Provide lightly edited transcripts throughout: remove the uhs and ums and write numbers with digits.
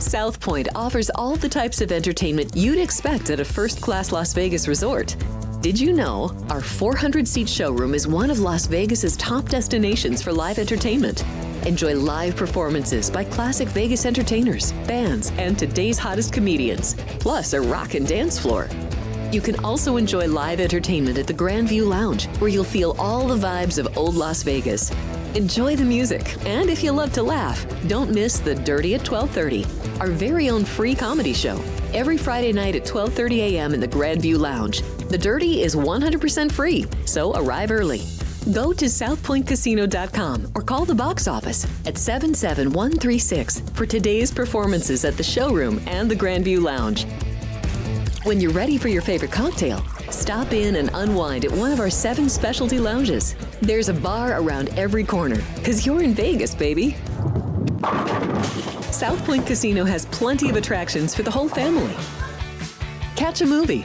South Point offers all the types of entertainment you'd expect at a first-class Las Vegas resort. Did you know our 400-seat showroom is one of Las Vegas's top destinations for live entertainment? Enjoy live performances by classic Vegas entertainers, bands, and today's hottest comedians, plus a rockin' dance floor. You can also enjoy live entertainment at the Grand View Lounge, where you'll feel all the vibes of old Las Vegas. Enjoy the music, and if you love to laugh, don't miss The Dirty at 12:30, our very own free comedy show, every Friday night at 12:30 a.m. in the Grand View Lounge. The Dirty is 100% free, so arrive early. Go to southpointcasino.com or call the box office at 77136 for today's performances at the showroom and the Grand View Lounge. When you're ready for your favorite cocktail, stop in and unwind at one of our 7 specialty lounges. There's a bar around every corner, because you're in Vegas, baby. South Point Casino has plenty of attractions for the whole family. Catch a movie.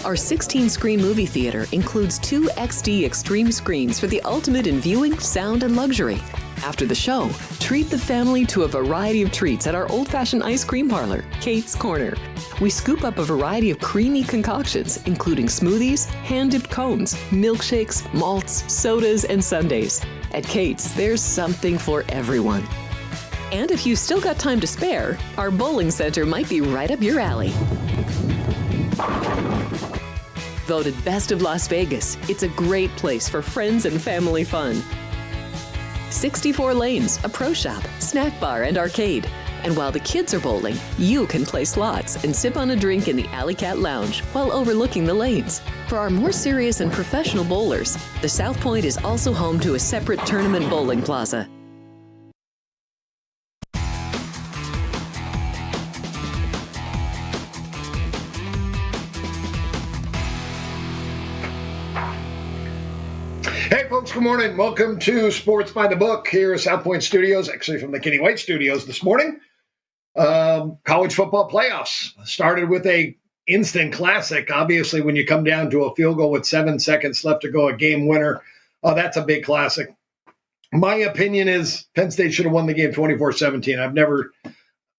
Our 16-screen movie theater includes 2 XD Extreme screens for the ultimate in viewing, sound, and luxury. After the show, treat the family to a variety of treats at our old-fashioned ice cream parlor, Kate's Corner. We scoop up a variety of creamy concoctions, including smoothies, hand-dipped cones, milkshakes, malts, sodas, and sundaes. At Kate's, there's something for everyone. And if you've still got time to spare, our bowling center might be right up your alley. Voted Best of Las Vegas, it's a great place for friends and family fun. 64 lanes, a pro shop, snack bar, and arcade. And while the kids are bowling, you can play slots and sip on a drink in the Alley Cat Lounge while overlooking the lanes. For our more serious and professional bowlers, the South Point is also home to a separate tournament bowling plaza. Hey folks, good morning. Welcome to Sports by the Book here at South Point Studios, actually from the Kenny White Studios this morning. College football playoffs started with a instant classic. Obviously, when you come down to a field goal with 7 seconds left to go, a game winner, that's a big classic. My opinion is Penn State should have won the game 24-17.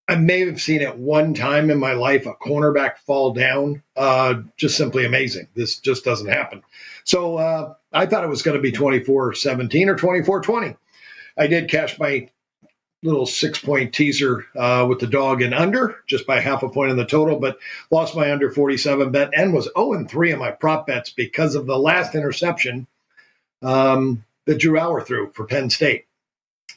I may have seen it one time in my life, a cornerback fall down. Just simply amazing. This just doesn't happen. So I thought it was going to be 24-17 or 24-20. I did cash my little 6-point teaser with the dog and under, just by half a point in the total, but lost my under 47 bet and was 0-3 in my prop bets because of the last interception that Drew Auer threw for Penn State,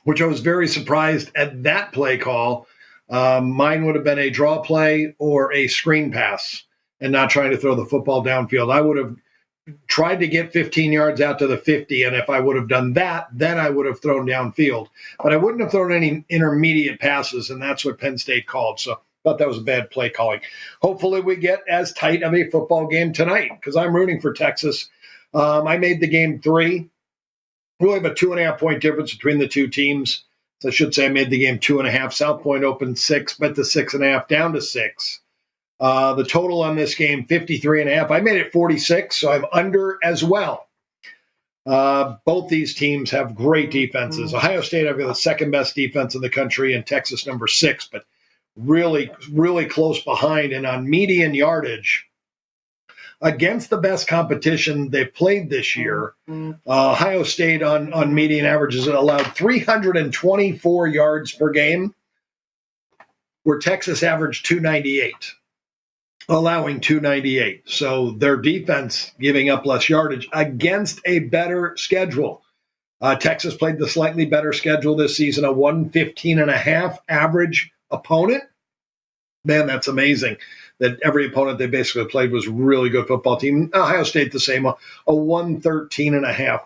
which I was very surprised at that play call. Mine would have been a draw play or a screen pass and not trying to throw the football downfield. I would have tried to get 15 yards out to the 50, and if I would have done that, then I would have thrown downfield. But I wouldn't have thrown any intermediate passes, and that's what Penn State called. So I thought that was a bad play calling. Hopefully we get as tight of a football game tonight because I'm rooting for Texas. I made the game 3. We have a 2.5-point difference between the two teams. So I should say I made the game 2.5. South Point opened 6, bet the 6.5 down to 6. The total on this game, 53.5. I made it 46, so I'm under as well. Both these teams have great defenses. Ohio State, I've got the second best defense in the country, and Texas number 6, but really, really close behind. And on median yardage, against the best competition they've played this year, Ohio State on median averages allowed 324 yards per game, where Texas averaged 298. Allowing 298. So their defense giving up less yardage against a better schedule. Texas played the slightly better schedule this season, a 115.5 average opponent. Man, that's amazing that every opponent they basically played was a really good football team. Ohio State the same, a 113.5.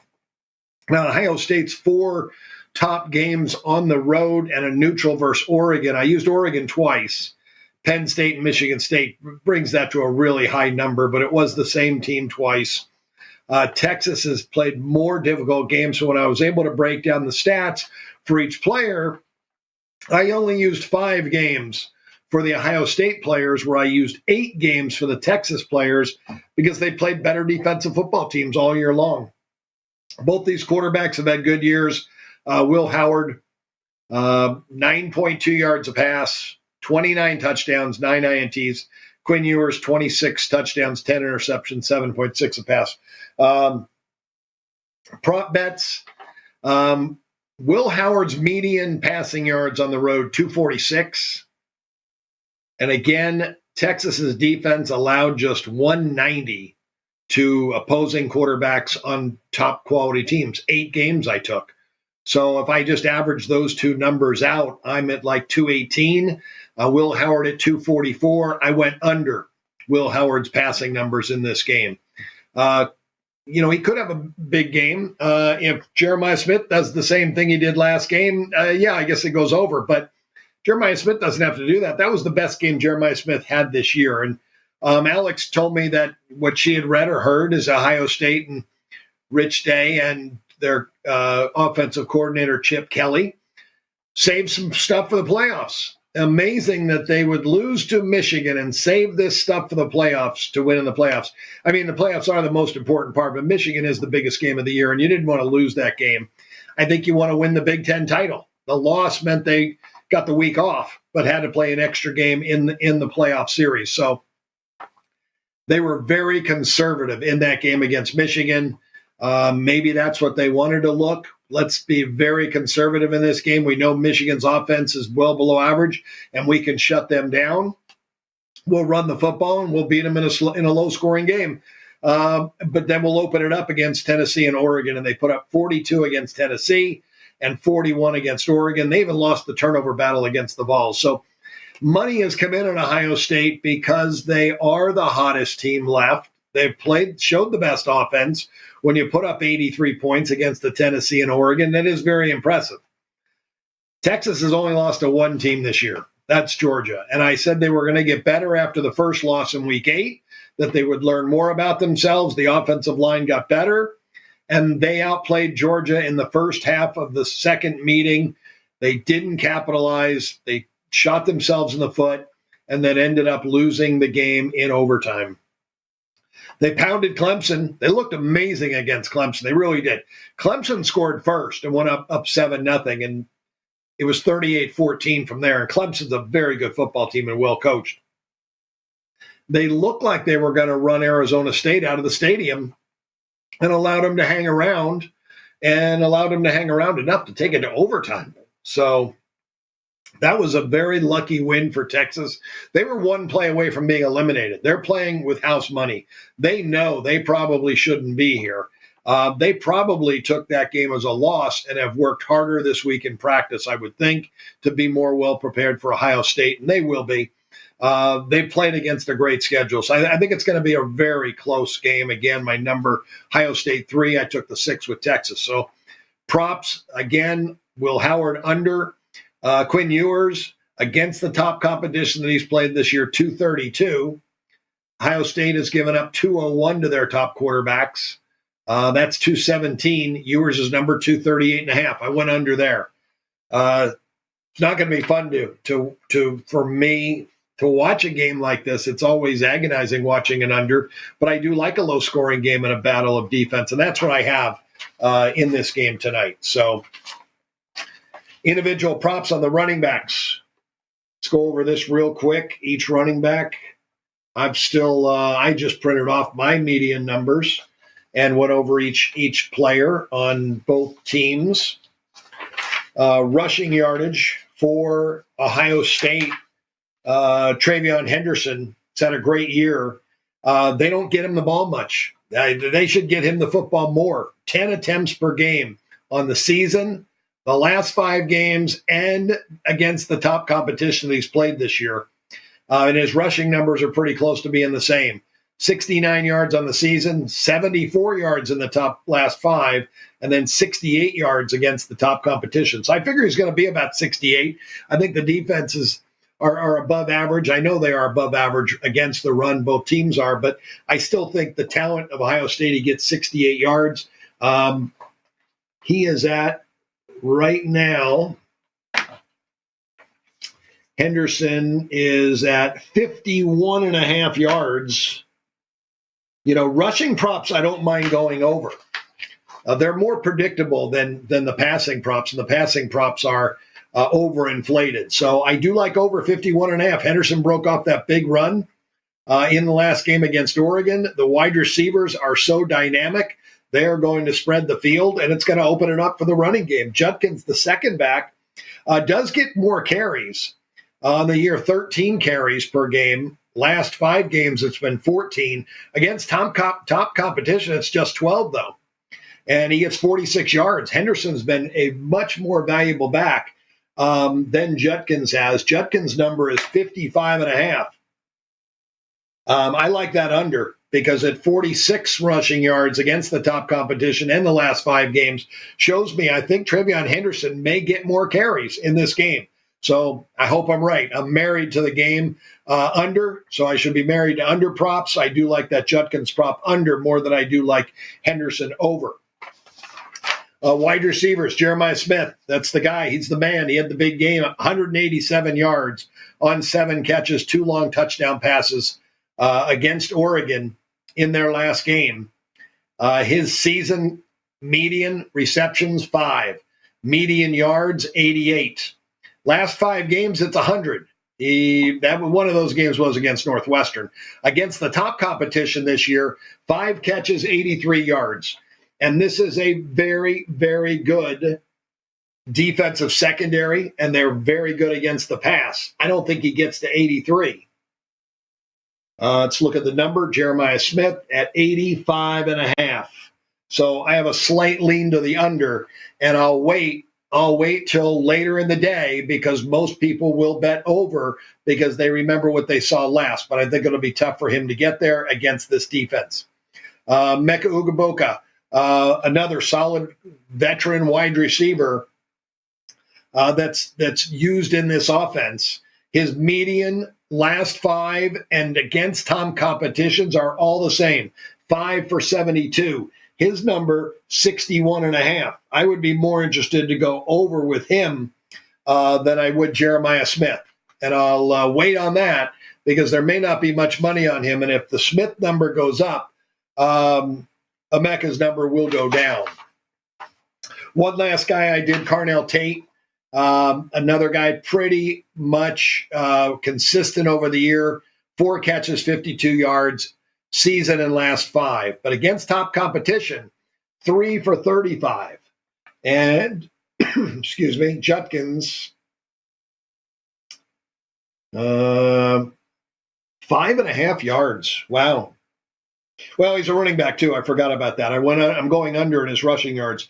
Now, Ohio State's 4 top games on the road and a neutral versus Oregon. I used Oregon twice. Penn State and Michigan State brings that to a really high number, but it was the same team twice. Texas has played more difficult games, so when I was able to break down the stats for each player, I only used 5 games for the Ohio State players, where I used 8 games for the Texas players because they played better defensive football teams all year long. Both these quarterbacks have had good years. Will Howard, 9.2 yards a pass, 29 touchdowns, 9 INTs. Quinn Ewers, 26 touchdowns, 10 interceptions, 7.6 a pass. Prop bets. Will Howard's median passing yards on the road, 246. And again, Texas's defense allowed just 190 to opposing quarterbacks on top quality teams. 8 games I took. So if I just average those two numbers out, I'm at like 218. Will Howard at 244. I went under Will Howard's passing numbers in this game. He could have a big game. If Jeremiah Smith does the same thing he did last game, I guess it goes over. But Jeremiah Smith doesn't have to do that. That was the best game Jeremiah Smith had this year. And Alex told me that what she had read or heard is Ohio State and Rich Day and their offensive coordinator, Chip Kelly, saved some stuff for the playoffs. Amazing that they would lose to Michigan and save this stuff for the playoffs to win in the playoffs. I mean, the playoffs are the most important part, but Michigan is the biggest game of the year, and you didn't want to lose that game. I think you want to win the Big Ten title. The loss meant they got the week off, but had to play an extra game in the playoff series. So they were very conservative in that game against Michigan. Maybe that's what they wanted to look. Let's be very conservative in this game. We know Michigan's offense is well below average, and we can shut them down. We'll run the football, and we'll beat them in a low-scoring game. But then we'll open it up against Tennessee and Oregon, and they put up 42 against Tennessee and 41 against Oregon. They even lost the turnover battle against the Vols. So money has come in on Ohio State because they are the hottest team left. They've showed the best offense. When you put up 83 points against the Tennessee and Oregon, that is very impressive. Texas has only lost to one team this year. That's Georgia. And I said they were going to get better after the first loss in week 8, that they would learn more about themselves. The offensive line got better, and they outplayed Georgia in the first half of the second meeting. They didn't capitalize. They shot themselves in the foot and then ended up losing the game in overtime. They pounded Clemson. They looked amazing against Clemson. They really did. Clemson scored first and went up 7-0, and it was 38-14 from there. And Clemson's a very good football team and well coached. They looked like they were going to run Arizona State out of the stadium and allowed them to hang around enough to take it to overtime. So that was a very lucky win for Texas. They were one play away from being eliminated. They're playing with house money. They know they probably shouldn't be here. They probably took that game as a loss and have worked harder this week in practice, I would think, to be more well prepared for Ohio State, and they will be. They've played against a great schedule. So I think it's going to be a very close game. Again, my number, Ohio State 3. I took the 6 with Texas. So props, again, Will Howard under. Quinn Ewers against the top competition that he's played this year, 232. Ohio State has given up 201 to their top quarterbacks. That's 217. Ewers is number 238.5. I went under there. It's not going to be fun for me to watch a game like this. It's always agonizing watching an under, but I do like a low-scoring game and a battle of defense, and that's what I have in this game tonight. So individual props on the running backs. Let's go over this real quick. Each running back, I just printed off my median numbers and went over each player on both teams. Rushing yardage for Ohio State, Travion Henderson has had a great year. They don't get him the ball much. They should get him the football more. 10 attempts per game on the season, the last 5 games, and against the top competition that he's played this year. And his rushing numbers are pretty close to being the same. 69 yards on the season, 74 yards in the top last 5, and then 68 yards against the top competition. So I figure he's going to be about 68. I think the defenses are above average. I know they are above average against the run. Both teams are, but I still think the talent of Ohio State, he gets 68 yards. He is at, right now, Henderson is at 51.5 yards. Rushing props, I don't mind going over. They're more predictable than the passing props, and the passing props are overinflated. So I do like over 51.5. Henderson broke off that big run in the last game against Oregon. The wide receivers are so dynamic. They are going to spread the field, and it's going to open it up for the running game. Judkins, the second back, does get more carries on the year, 13 carries per game. Last 5 games, it's been 14. Against top competition, it's just 12, though. And he gets 46 yards. Henderson's been a much more valuable back than Judkins has. Judkins' number is 55.5. I like that under because at 46 rushing yards against the top competition in the last 5 games shows me I think Trevion Henderson may get more carries in this game. So I hope I'm right. I'm married to the game under, so I should be married to under props. I do like that Judkins prop under more than I do like Henderson over. Wide receivers, Jeremiah Smith. That's the guy. He's the man. He had the big game, 187 yards on 7 catches, 2 long touchdown passes against Oregon in their last game. His season median receptions, 5. Median yards, 88. Last 5 games, it's 100. One of those games was against Northwestern. Against the top competition this year, 5 catches, 83 yards. And this is a very, very good defensive secondary, and they're very good against the pass. I don't think he gets to 83. Let's look at the number. Jeremiah Smith at 85.5. So I have a slight lean to the under, and I'll wait till later in the day because most people will bet over because they remember what they saw last. But I think it'll be tough for him to get there against this defense. Mecca Ugaboka, another solid veteran wide receiver that's used in this offense. His median last 5 and against top competitions are all the same, 5 for 72. His number, 61.5. I would be more interested to go over with him than I would Jeremiah Smith. And I'll wait on that because there may not be much money on him. And if the Smith number goes up, Emeka's number will go down. One last guy I did, Carnell Tate. Another guy pretty much consistent over the year. 4 catches, 52 yards. Season and last 5. But against top competition, 3 for 35. And, excuse me, Judkins, 5.5 yards. Wow. Well, he's a running back, too. I forgot about that. I'm going under in his rushing yards.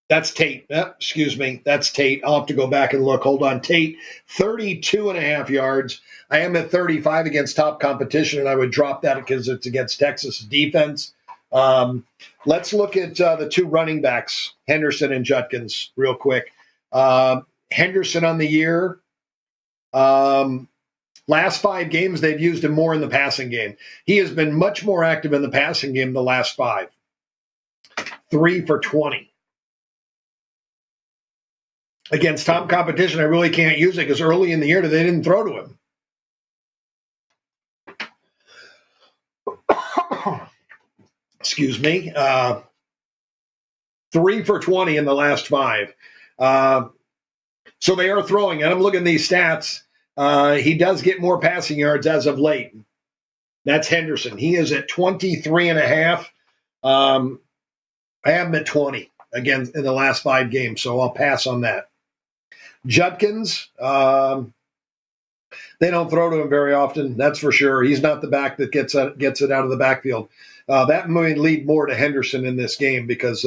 That's Tate. Excuse me. That's Tate. I'll have to go back and look. Hold on. Tate, 32.5 yards. I am at 35 against top competition, and I would drop that because it's against Texas defense. Let's look at the 2 running backs, Henderson and Judkins, real quick. Henderson on the year. Last 5 games, they've used him more in the passing game. He has been much more active in the passing game the last 5. 3 for 20. Against top competition, I really can't use it because early in the year, they didn't throw to him. Excuse me. 3 for 20 in the last 5. So they are throwing. And I'm looking at these stats. He does get more passing yards as of late. That's Henderson. He is at 23.5. I have him at 20 again in the last 5 games, so I'll pass on that. Judkins, they don't throw to him very often, that's for sure. He's not the back that gets it out of the backfield. That may lead more to Henderson in this game because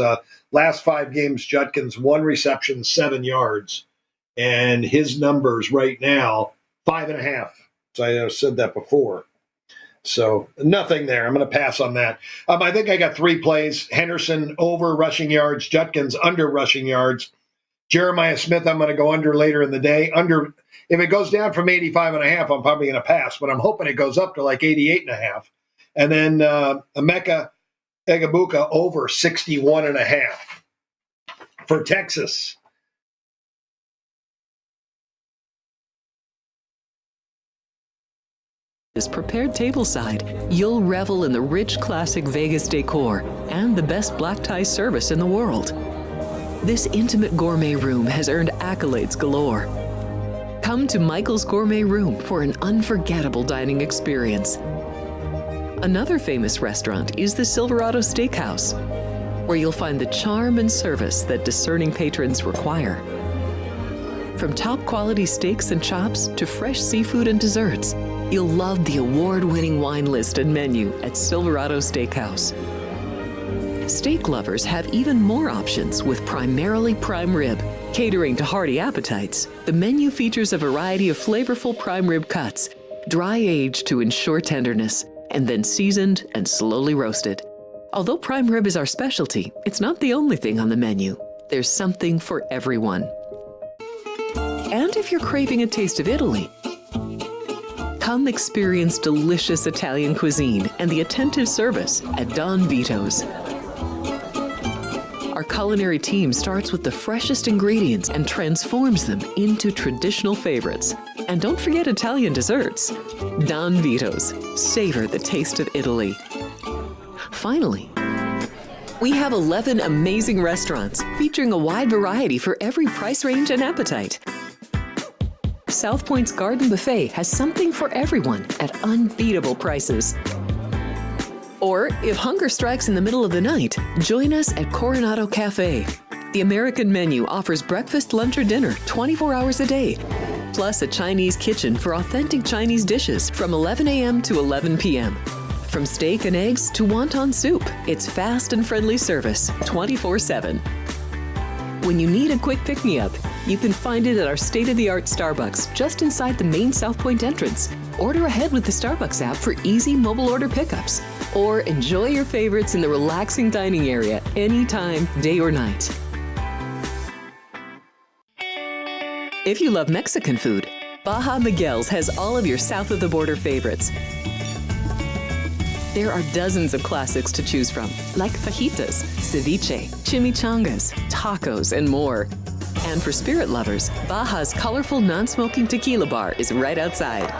last 5 games, Judkins, 1 reception, 7 yards. And his numbers right now, 5.5. So I said that before. So nothing there. I'm going to pass on that. I think I got 3 plays. Henderson over rushing yards, Judkins under rushing yards. Jeremiah Smith, I'm going to go under later in the day. Under, if it goes down from 85.5, I'm probably going to pass, but I'm hoping it goes up to like 88.5. And then Emeka Egbuka over 61.5 for Texas. Is prepared tableside, you'll revel in the rich classic Vegas decor and the best black tie service in the world. This intimate gourmet room has earned accolades galore. Come to Michael's Gourmet Room for an unforgettable dining experience. Another famous restaurant is the Silverado Steakhouse, where you'll find the charm and service that discerning patrons require. From top quality steaks and chops to fresh seafood and desserts, you'll love the award-winning wine list and menu at Silverado Steakhouse. Steak lovers have even more options with primarily prime rib. Catering to hearty appetites, the menu features a variety of flavorful prime rib cuts, dry aged to ensure tenderness, and then seasoned and slowly roasted. Although prime rib is our specialty, it's not the only thing on the menu. There's something for everyone. And if you're craving a taste of Italy, come experience delicious Italian cuisine and the attentive service at Don Vito's. Our culinary team starts with the freshest ingredients and transforms them into traditional favorites. And don't forget Italian desserts. Don Vito's. Savor the taste of Italy. Finally, we have 11 amazing restaurants featuring a wide variety for every price range and appetite. South Point's Garden Buffet has something for everyone at unbeatable prices. Or, if hunger strikes in the middle of the night, join us at Coronado Cafe. The American menu offers breakfast, lunch, or dinner 24 hours a day, plus a Chinese kitchen for authentic Chinese dishes from 11 a.m. to 11 p.m. From steak and eggs to wonton soup, it's fast and friendly service 24/7. When you need a quick pick-me-up, you can find it at our state-of-the-art Starbucks just inside the main South Point entrance. Order ahead with the Starbucks app for easy mobile order pickups. Or enjoy your favorites in the relaxing dining area anytime, day or night. If you love Mexican food, Baja Miguel's has all of your south-of-the-border favorites. There are dozens of classics to choose from, like fajitas, ceviche, chimichangas, tacos, and more. And for spirit lovers, Baja's colorful non-smoking tequila bar is right outside.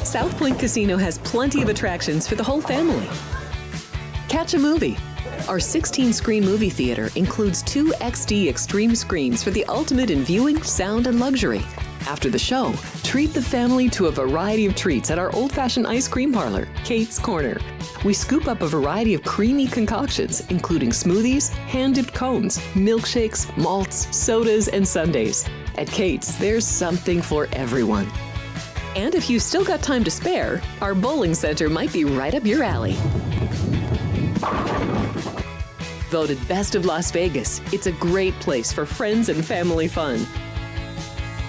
South Point Casino has plenty of attractions for the whole family. Catch a movie. Our 16-screen movie theater includes 2 XD Extreme screens for the ultimate in viewing, sound, and luxury. After the show, treat the family to a variety of treats at our old-fashioned ice cream parlor, Kate's Corner. We scoop up a variety of creamy concoctions, including smoothies, hand-dipped cones, milkshakes, malts, sodas, and sundaes. At Kate's, there's something for everyone. And if you've still got time to spare, our bowling center might be right up your alley. Voted Best of Las Vegas, it's a great place for friends and family fun.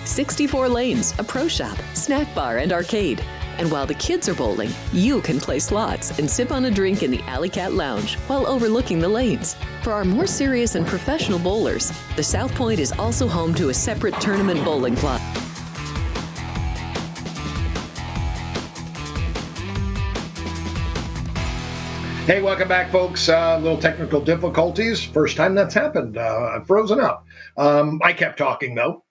64 lanes, a pro shop, snack bar, and arcade. And while the kids are bowling, you can play slots and sip on a drink in the Alley Cat Lounge while overlooking the lanes. For our more serious and professional bowlers, the South Point is also home to a separate tournament bowling club. Hey, welcome back, folks. Little technical difficulties. First time that's happened. I've frozen up. I kept talking, though.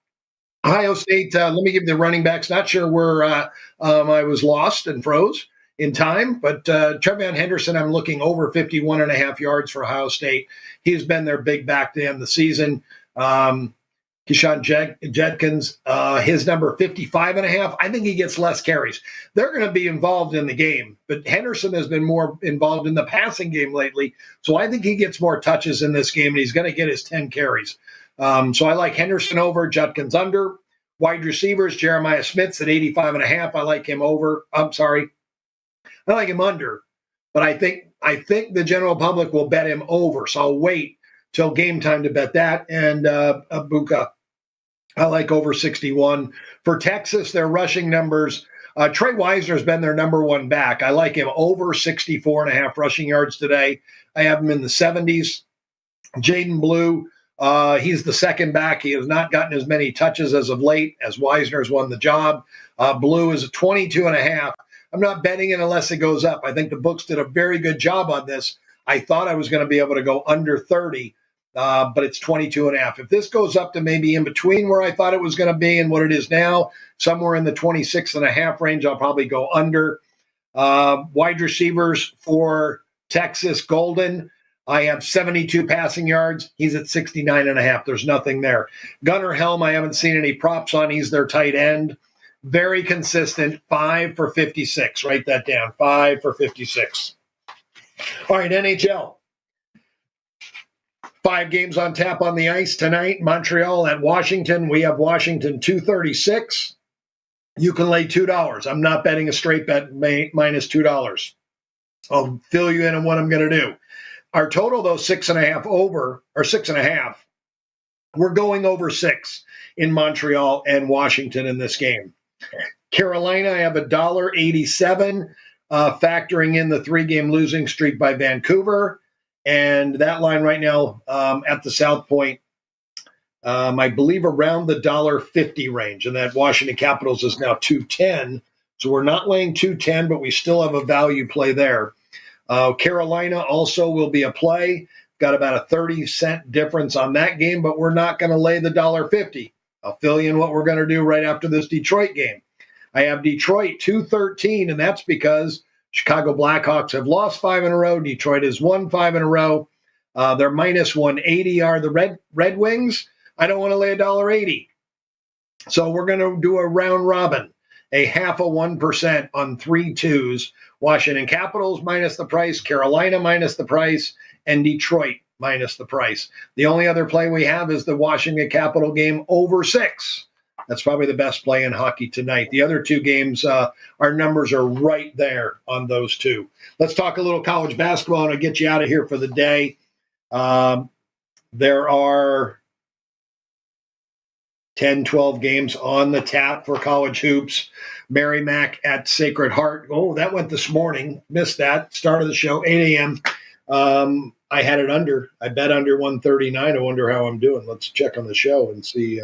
Ohio State, let me give the running backs. Not sure where I was lost and froze in time, but Trevion Henderson, I'm looking over 51.5 yards for Ohio State. He's been their big back to end the season. Keyshawn Jenkins, his number 55.5. I think he gets less carries. They're going to be involved in the game, but Henderson has been more involved in the passing game lately. So I think he gets more touches in this game, and he's going to get his 10 carries. So I like Henderson over, Judkins under. Wide receivers, Jeremiah Smith's at 85.5. I like him over. I like him under, but I think the general public will bet him over. So I'll wait till game time to bet that. And Abuka, I like over 61. For Texas, their rushing numbers, Trey Wisner's been their number one back. I like him over 64.5 rushing yards today. I have him in the 70s. Jaden Blue, he's the second back. He has not gotten as many touches as of late as Wisner's won the job. Blue is a 22.5. I'm not betting it unless it goes up. I think the books did a very good job on this. I thought I was going to be able to go under 30. but it's 22.5. If this goes up to maybe in between where I thought it was going to be and what it is now, somewhere in the 26.5 range, I'll probably go under. Wide receivers for Texas, Golden. I have 72 passing yards. He's at 69.5. There's nothing there. Gunnar Helm, I haven't seen any props on. He's their tight end. Very consistent, 5 for 56. Write that down, 5 for 56. All right, NHL. 5 games on tap on the ice tonight. Montreal at Washington. We have Washington 236. You can lay $2. I'm not betting a straight bet minus $2. I'll fill you in on what I'm going to do. Our total, though, 6.5 over, or 6.5. We're going over 6 in Montreal and Washington in this game. Carolina, I have $1.87, factoring in the 3-game losing streak by Vancouver. And that line right now at the South Point, I believe around the $1.50 range. And that Washington Capitals is now 210. So we're not laying 210, but we still have a value play there. Carolina also will be a play. Got about a 30-cent difference on that game, but we're not going to lay the $1.50. I'll fill you in what we're going to do right after this Detroit game. I have Detroit 213, and that's because Chicago Blackhawks have lost 5 in a row. Detroit has won 5 in a row. They're minus 180 are the Red Wings. I don't want to lay $1.80. So we're going to do a round robin, a 0.5% on 3 twos. Washington Capitals minus the price, Carolina minus the price, and Detroit minus the price. The only other play we have is the Washington Capital game over 6. That's probably the best play in hockey tonight. The other 2 games, our numbers are right there on those 2. Let's talk a little college basketball, and I'll get you out of here for the day. There are 10, 12 games on the tap for college hoops. Merrimack at Sacred Heart. Oh, that went this morning. Missed that. Start of the show, 8 a.m. I had it under. I bet under 139. I wonder how I'm doing. Let's check on the show and see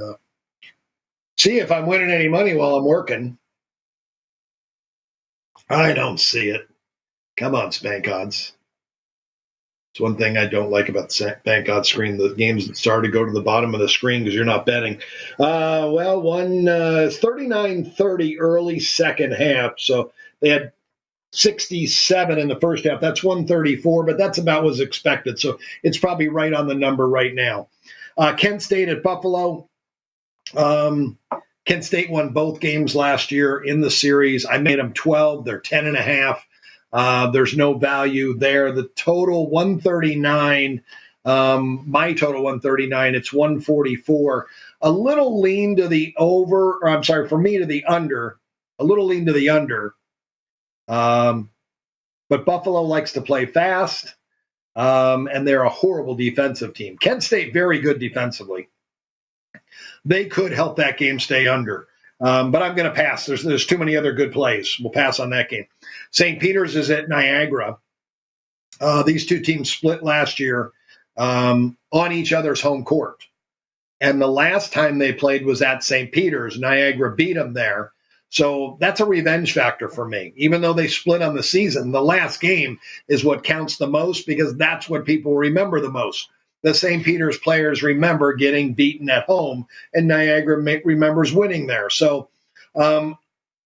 if I'm winning any money while I'm working. I don't see it. Come on, Spank Odds. It's one thing I don't like about the Bank Odds screen. The games that start to go to the bottom of the screen because you're not betting. One 39-30 early second half. So they had 67 in the first half. That's 134, but that's about what was expected. So it's probably right on the number right now. Kent State at Buffalo. Kent State won both games last year in the series. I made them 12. They're 10.5. There's no value there. The total 139, my total 139, it's 144. A little lean to the over, or I'm sorry, for me to the under, a little lean to the under. But Buffalo likes to play fast, and they're a horrible defensive team. Kent State, very good defensively. They could help that game stay under. But I'm going to pass. There's too many other good plays. We'll pass on that game. St. Peter's is at Niagara. These 2 teams split last year on each other's home court. And the last time they played was at St. Peter's. Niagara beat them there. So that's a revenge factor for me. Even though they split on the season, the last game is what counts the most because that's what people remember the most. The St. Peter's players remember getting beaten at home, and Niagara remembers winning there. So I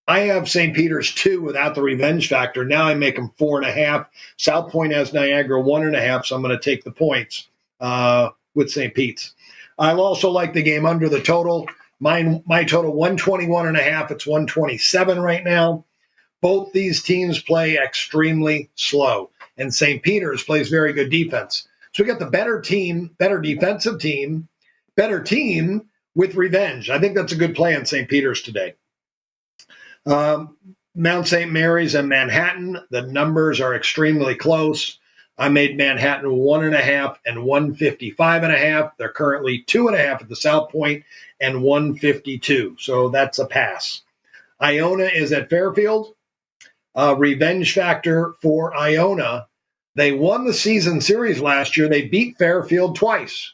have St. Peter's 2 without the revenge factor. Now I make them 4.5. South Point has Niagara 1.5, so I'm going to take the points with St. Pete's. I'll also like the game under the total. My total 121.5. It's 127 right now. Both these teams play extremely slow, and St. Peter's plays very good defense. So we got the better team, better defensive team, better team with revenge. I think that's a good play on St. Peter's today. Mount St. Mary's and Manhattan, the numbers are extremely close. I made Manhattan 1.5 and 155.5. They're currently 2.5 at the South Point and 152. So that's a pass. Iona is at Fairfield. Revenge factor for Iona. They won the season series last year. They beat Fairfield twice.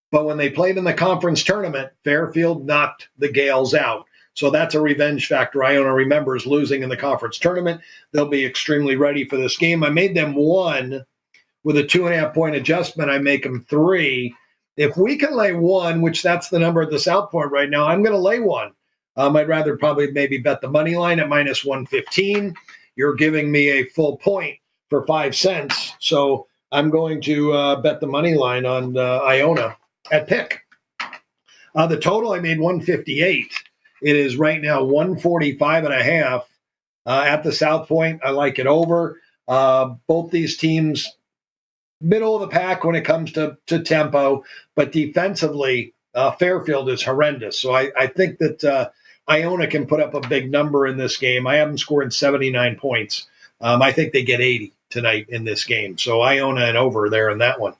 But when they played in the conference tournament, Fairfield knocked the Gales out. So that's a revenge factor. Iona remembers losing in the conference tournament. They'll be extremely ready for this game. I made them 1 with a 2.5 point adjustment. I make them 3 if we can lay 1, which that's the number at the South Point right now, I'm going to lay 1. I'd rather probably maybe bet the money line at minus 115. You're giving me a full point for 5 cents. So I'm going to bet the money line on Iona at pick. The total, I made 158. It is right now 145.5 at the South Point. I like it over. Both these teams, middle of the pack when it comes to tempo, but defensively, Fairfield is horrendous. So I think that Iona can put up a big number in this game. I have them scoring 79 points. I think they get 80 tonight in this game. So Iona and over there in that one.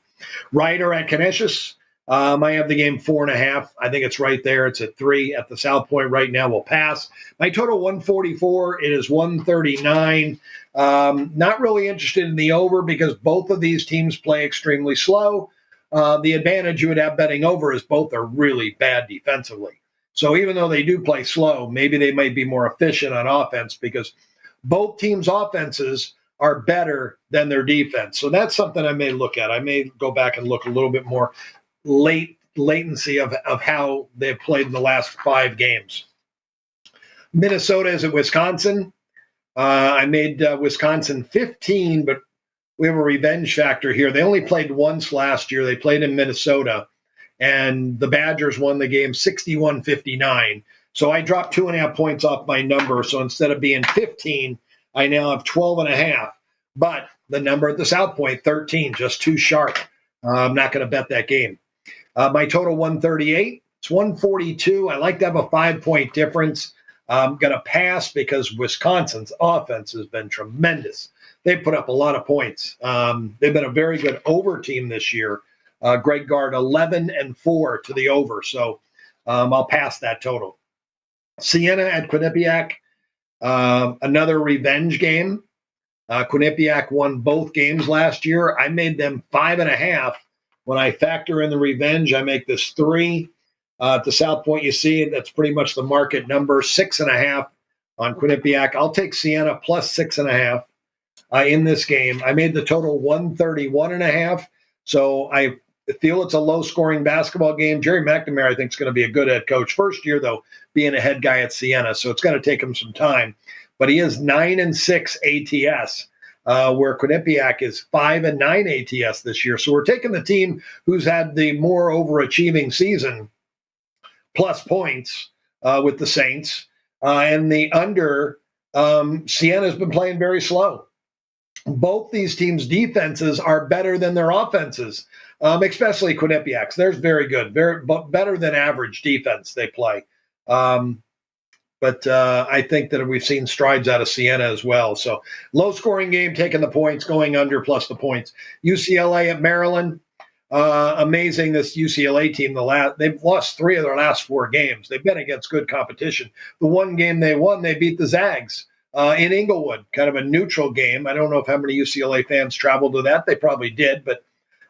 Ryder at Canisius. I have the game 4.5. I think it's right there. It's at 3 at the South Point right now. We'll pass. My total 144. It is 139. Not really interested in the over because both of these teams play extremely slow. The advantage you would have betting over is both are really bad defensively. So even though they do play slow, maybe they might be more efficient on offense because both teams' offenses are better than their defense. So that's something I may look at. I may go back and look a little bit more latency of how they've played in the last 5 games. Minnesota is at Wisconsin. I made Wisconsin 15, but we have a revenge factor here. They only played once last year. They played in Minnesota, and the Badgers won the game 61-59. So I dropped 2.5 points off my number. So instead of being 15, I now have 12.5. But the number at the South Point, 13, just too sharp. I'm not going to bet that game. My total 138. It's 142. I like to have a 5-point difference. I'm going to pass because Wisconsin's offense has been tremendous. They've put up a lot of points. They've been a very good over team this year. Greg Gard 11-4 to the over. So I'll pass that total. Siena at Quinnipiac. Another revenge game. Quinnipiac won both games last year. I made them 5.5. When I factor in the revenge, I make this 3. At the South Point, you see that's pretty much the market number, 6.5 on Quinnipiac. I'll take Siena plus 6.5 in this game. I made the total 131.5. So I feel it's a low-scoring basketball game. Jerry McNamara, I think, is going to be a good head coach. First year, though, being a head guy at Siena, so it's going to take him some time. But he is 9-6 ATS. Where Quinnipiac is 5-9 ATS this year. So we're taking the team who's had the more overachieving season plus points with the Saints. And the under, Siena's been playing very slow. Both these teams' defenses are better than their offenses, especially Quinnipiac's. They're very good, better than average defense they play. But I think that we've seen strides out of Siena as well. So low-scoring game, taking the points, going under plus the points. UCLA at Maryland. Amazing, this UCLA team. They've lost 3 of their last 4 games. They've been against good competition. The one game they won, they beat the Zags in Inglewood, kind of a neutral game. I don't know how many UCLA fans traveled to that. They probably did, but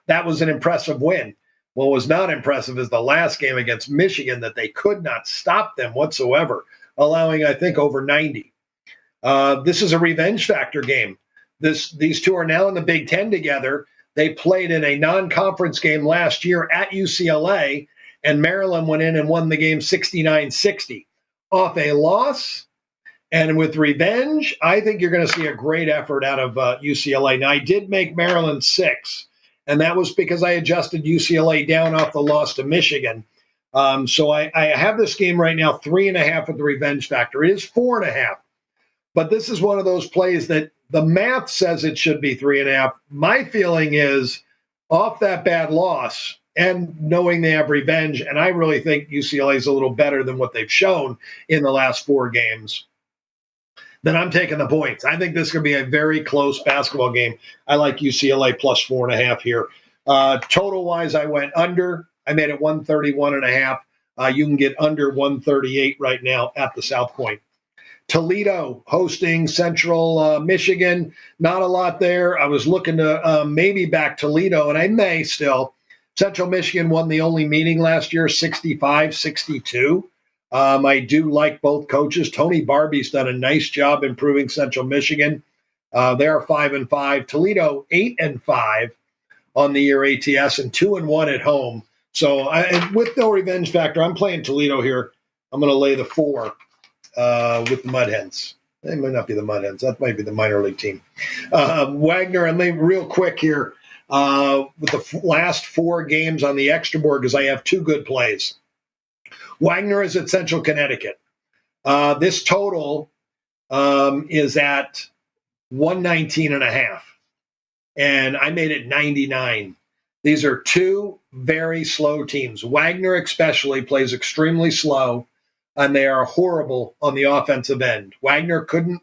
that was an impressive win. What was not impressive is the last game against Michigan that they could not stop them whatsoever, allowing, I think, over 90. This is a revenge factor game. These two are now in the Big Ten together. They played in a non-conference game last year at UCLA, and Maryland went in and won the game 69-60. Off a loss, and with revenge, I think you're going to see a great effort out of UCLA. Now, I did make Maryland 6, and that was because I adjusted UCLA down off the loss to Michigan. So I have this game right now, 3.5 with the revenge factor. It is 4.5. But this is one of those plays that the math says it should be 3.5. My feeling is off that bad loss and knowing they have revenge, and I really think UCLA is a little better than what they've shown in the last 4 games, then I'm taking the points. I think this could be a very close basketball game. I like UCLA plus 4.5 here. Total-wise, I went under. I made it 131.5. You can get under 138 right now at the South Point. Toledo hosting Central Michigan. Not a lot there. I was looking to maybe back Toledo, and I may still. Central Michigan won the only meeting last year, 65-62. I do like both coaches. Tony Barbie's done a nice job improving Central Michigan. They are 5-5. Toledo 8-5 on the year ATS and 2-1 at home. So with no revenge factor, I'm playing Toledo here. I'm going to lay the 4 with the Mud Hens. They might not be the Mud Hens. That might be the minor league team. Wagner, and then real quick here, with the last 4 games on the extra board, because I have 2 good plays. Wagner is at Central Connecticut. This total is at 119.5. And I made it 99. These are 2 very slow teams. Wagner especially plays extremely slow, and they are horrible on the offensive end. Wagner couldn't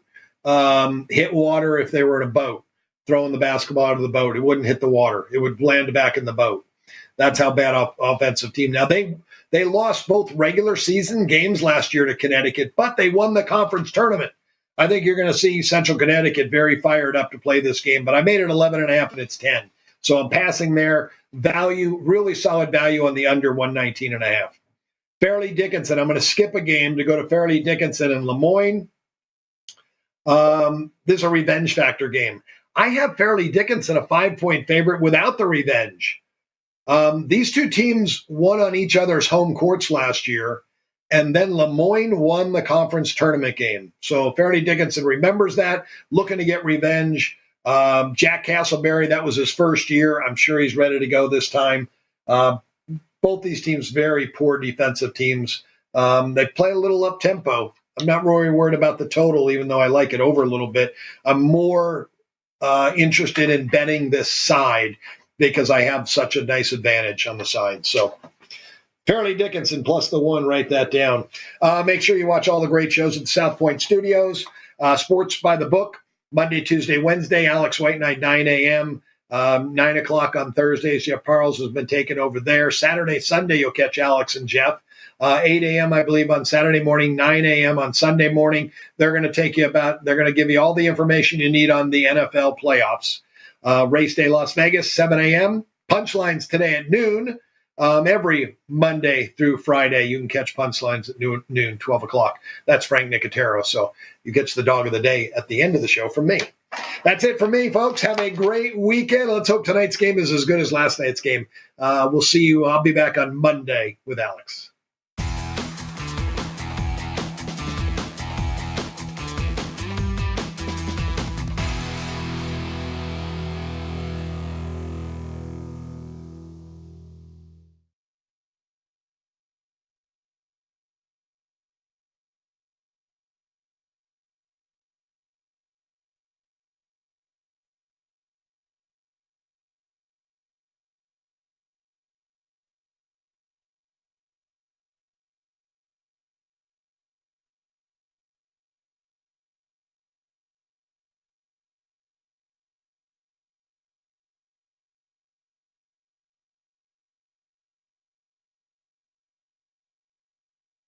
hit water if they were in a boat, throwing the basketball out of the boat. It wouldn't hit the water. It would land back in the boat. That's how bad offensive team. Now, they lost both regular season games last year to Connecticut, but they won the conference tournament. I think you're going to see Central Connecticut very fired up to play this game, but I made it 11.5 and it's 10. So I'm passing there. Value, really solid value on the under 119.5. Fairleigh Dickinson, I'm going to skip a game to go to Fairleigh Dickinson in Lemoyne. This is a revenge factor game. I have Fairleigh Dickinson a 5-point favorite without the revenge. These 2 teams won on each other's home courts last year, and then Lemoyne won the conference tournament game. So Fairleigh Dickinson remembers that, looking to get revenge. Jack Castleberry, that was his first year. I'm sure he's ready to go this time. Both these teams, very poor defensive teams. They play a little up-tempo. I'm not really worried about the total, even though I like it over a little bit. I'm more interested in betting this side because I have such a nice advantage on the side. So Fairleigh Dickinson plus the 1, write that down. Make sure you watch all the great shows at the South Point Studios. Sports by the Book, Monday, Tuesday, Wednesday. Alex White Night, 9 a.m., 9 o'clock on Thursdays. Jeff Parles has been taken over there. Saturday, Sunday, you'll catch Alex and Jeff. 8 a.m., I believe, on Saturday morning, 9 a.m. on Sunday morning. They're going to give you all the information you need on the NFL playoffs. Race Day Las Vegas, 7 a.m. Punchlines today at noon. Every Monday through Friday, you can catch Punchlines at noon, 12 o'clock. That's Frank Nicotero. So you get the dog of the day at the end of the show from me. That's it for me, folks. Have a great weekend. Let's hope tonight's game is as good as last night's game. We'll see you. I'll be back on Monday with Alex.